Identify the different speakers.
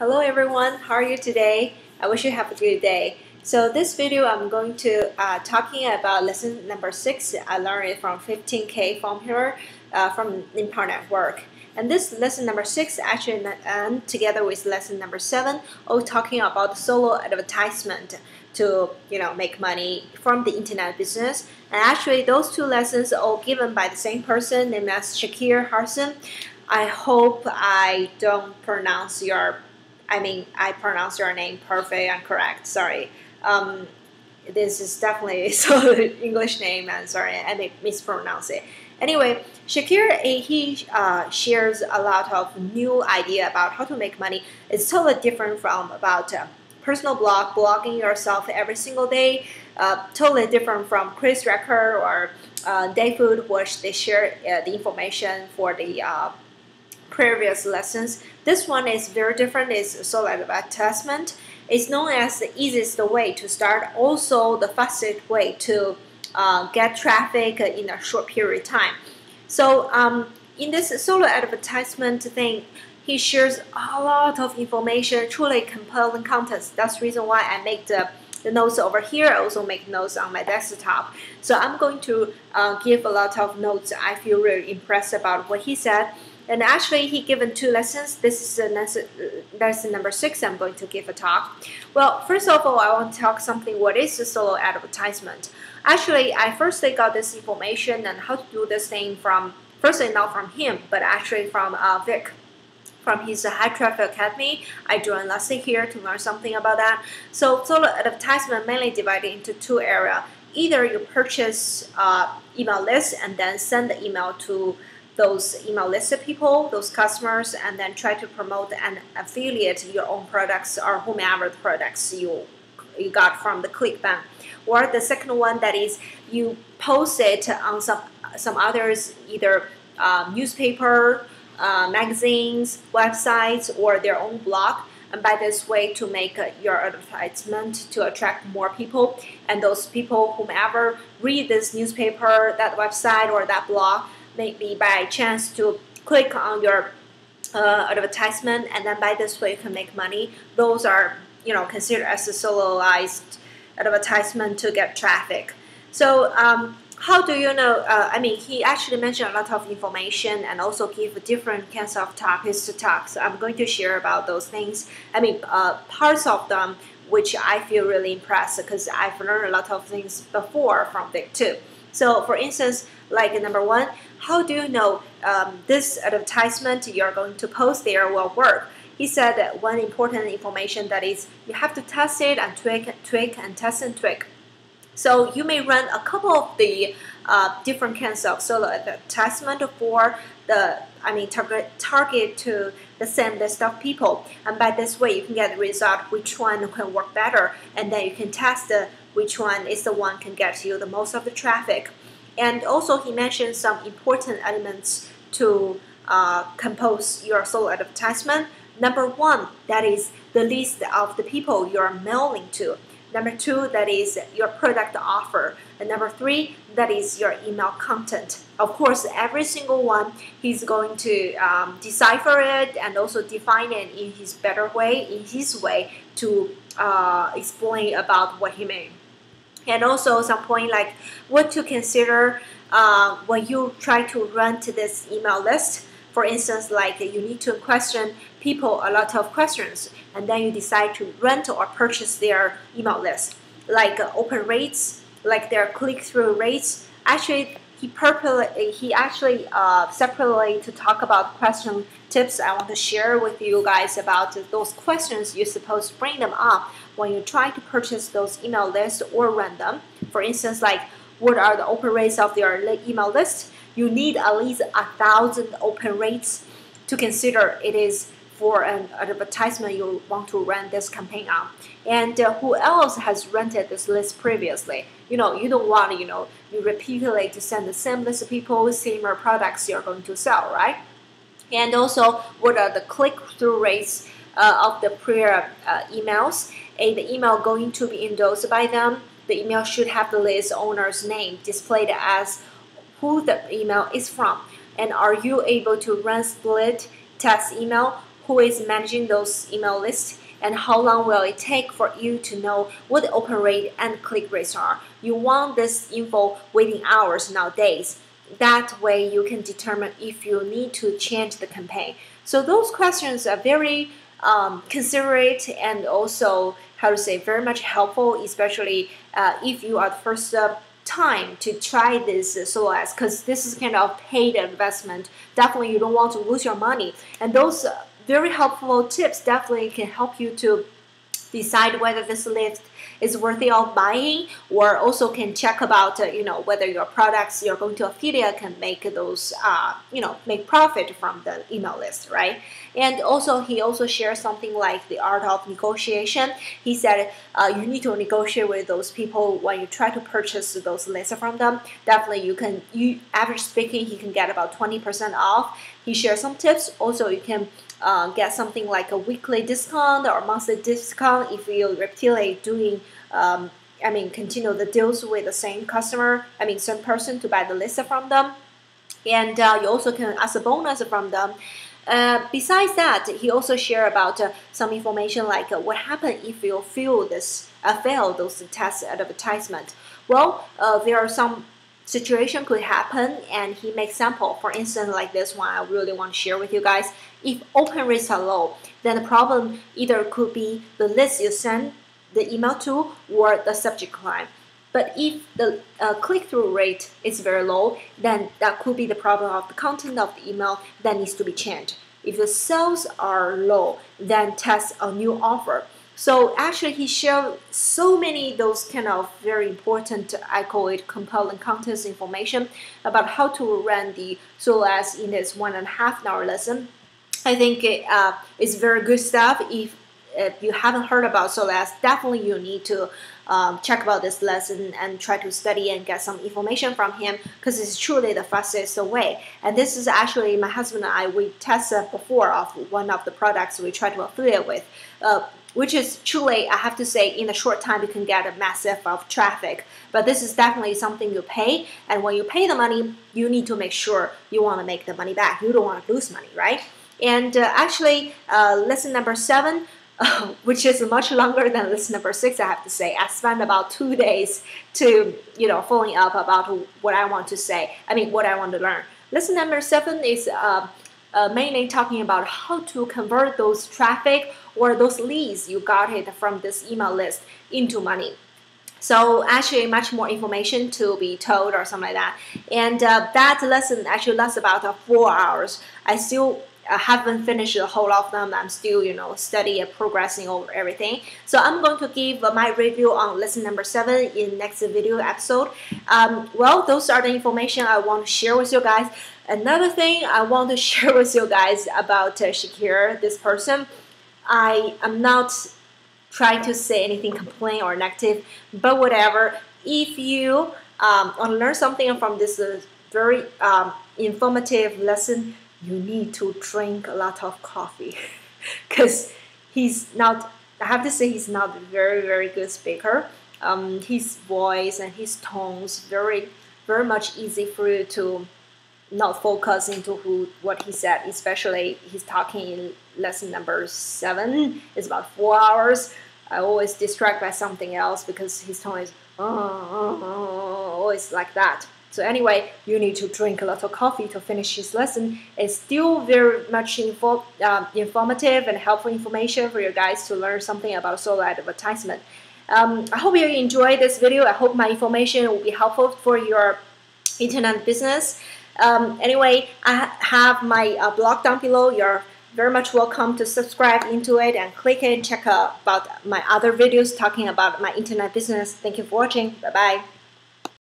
Speaker 1: Hello everyone, how are you today? I wish you have a good day. So this video I'm going to talking about lesson number 6. I learned it from 15K formula from Impar Network. And this lesson number 6 actually together with lesson number 7 all talking about solo advertisement to make money from the internet business. And actually those two lessons are all given by the same person named as Shaquir Hussyin. I hope I don't pronounce I pronounce your name perfect and correct. Sorry. This is definitely so English name, and sorry, I may mispronounce it. Anyway, Shaqir, he shares a lot of new idea about how to make money. It's totally different from about personal blogging yourself every single day. Totally different from Chris Recker or Day Food, which they share the information for the previous lessons. This one is very different. It's solo advertisement. It's known as the easiest way to start, also the fastest way to get traffic in a short period of time. So in this solo advertisement thing, he shares a lot of information, truly compelling content. That's the reason why I make the notes over here. I also make notes on my desktop. So I'm going to give a lot of notes. I feel really impressed about what he said. And actually, he given 2 lessons. This is lesson number 6. I'm going to give a talk. Well, first of all, I want to talk something. What is a solo advertisement? Actually, I firstly got this information and how to do this thing from, firstly, not from him, but actually from Vic, from his High Traffic Academy. I joined last year to learn something about that. So solo advertisement mainly divided into 2 areas. Either you purchase email lists and then send the email to those email list people, those customers, and then try to promote and affiliate your own products or whomever the products you got from the ClickBank. Or the second one, that is you post it on some others, either newspaper, magazines, websites, or their own blog. And by this way to make your advertisement to attract more people. And those people, whomever read this newspaper, that website, or that blog, maybe by chance to click on your advertisement, and then by this way you can make money. Those are considered as a soloized advertisement to get traffic. So how do you know? He actually mentioned a lot of information and also give different kinds of topics to talk. So I'm going to share about those things. Parts of them which I feel really impressed because I've learned a lot of things before from Vic too. So for instance, like number 1, how do you know this advertisement you're going to post there will work? He said that one important information that is you have to test it and tweak and test and tweak. So you may run a couple of the different kinds of solo advertisement for the target to the same list of people, and by this way you can get the result which one can work better, and then you can test which one is the one can get you the most of the traffic. And also he mentioned some important elements to compose your solo advertisement. Number 1, that is the list of the people you're mailing to. Number 2, that is your product offer. And number 3, that is your email content. Of course, every single one, he's going to decipher it and also define it in his better way, in his way to explain about what he means. And also some point like what to consider when you try to run to this email list. For instance, like you need to question people a lot of questions, and then you decide to rent or purchase their email list, like open rates, like their click-through rates. Actually, he actually separately to talk about question tips. I want to share with you guys about those questions you're supposed to bring them up when you try to purchase those email lists or run them. For instance, like what are the open rates of your email list? You need at least 1,000 open rates to consider it is for an advertisement you want to run this campaign on. And who else has rented this list previously? You don't want you repeatedly to send the same list of people, similar products you're going to sell, right? And also, what are the click-through rates of the prior emails? The email going to be endorsed by them. The email should have the list owner's name displayed as who the email is from. And are you able to run split test email? who is managing those email lists, and how long will it take for you to know what the open rate and click rates are. You want this info within hours, not days. That way you can determine if you need to change the campaign. So those questions are very considerate and also, how to say, very much helpful, especially if you are the first time to try this solo ads, because this is kind of paid investment. Definitely you don't want to lose your money, and those very helpful tips definitely can help you to decide whether this list is worthy of buying, or also can check about whether your products you're going to affiliate can make those make profit from the email list, right? And also he also shares something like the art of negotiation. He said you need to negotiate with those people when you try to purchase those lists from them. Definitely average speaking, he can get about 20% off. He shares some tips. Also you can get something like a weekly discount or monthly discount if you repeatedly doing continue the deals with the same customer, same person to buy the list from them. And you also can ask a bonus from them. Besides that, he also share about some information like what happens if you fail those test advertisement. Well, there are some situation could happen, and he makes sample. For instance, like this one, I really want to share with you guys. If open rates are low, then the problem either could be the list you send the email to or the subject line. But if the click-through rate is very low, then that could be the problem of the content of the email that needs to be changed. If the sales are low, then test a new offer. So actually he shared so many those kind of very important, I call it compelling content information about how to run the solo ads in this 1.5 hour lesson. I think it's very good stuff. If you haven't heard about solo ads, definitely you need to check about this lesson and try to study and get some information from him, because it's truly the fastest way. And this is actually my husband and I, we tested before of one of the products we try to affiliate with, which is truly, I have to say, in a short time you can get a massive of traffic. But this is definitely something you pay, and when you pay the money, you need to make sure you want to make the money back. You don't want to lose money, right? And actually, lesson number 7, which is much longer than lesson number 6, I have to say. I spent about 2 days to, following up about what I want to say. What I want to learn. Lesson number 7 is mainly talking about how to convert those traffic or those leads you got it from this email list into money. So actually much more information to be told or something like that. And that lesson actually lasts about 4 hours. I still haven't finished the whole of them. I'm still, studying and progressing over everything. So I'm going to give my review on lesson number 7 in next video episode. Well, those are the information I want to share with you guys. Another thing I want to share with you guys about Shaqir, this person. I am not trying to say anything complain or negative, but whatever. If you want to learn something from this very informative lesson, you need to drink a lot of coffee, because he's not, I have to say, he's not a very, very good speaker. His voice and his tones very, very much easy for you to not focus into what he said, especially he's talking in lesson number 7. It's about 4 hours. I always distract by something else because his tone is always like that. So anyway, you need to drink a lot of coffee to finish his lesson. It's still very much informative and helpful information for you guys to learn something about solo advertisement. I hope you enjoyed this video. I hope my information will be helpful for your internet business. Anyway, I have my blog down below. You're very much welcome to subscribe into it and click it and check out about my other videos talking about my internet business. Thank you for watching. Bye-bye.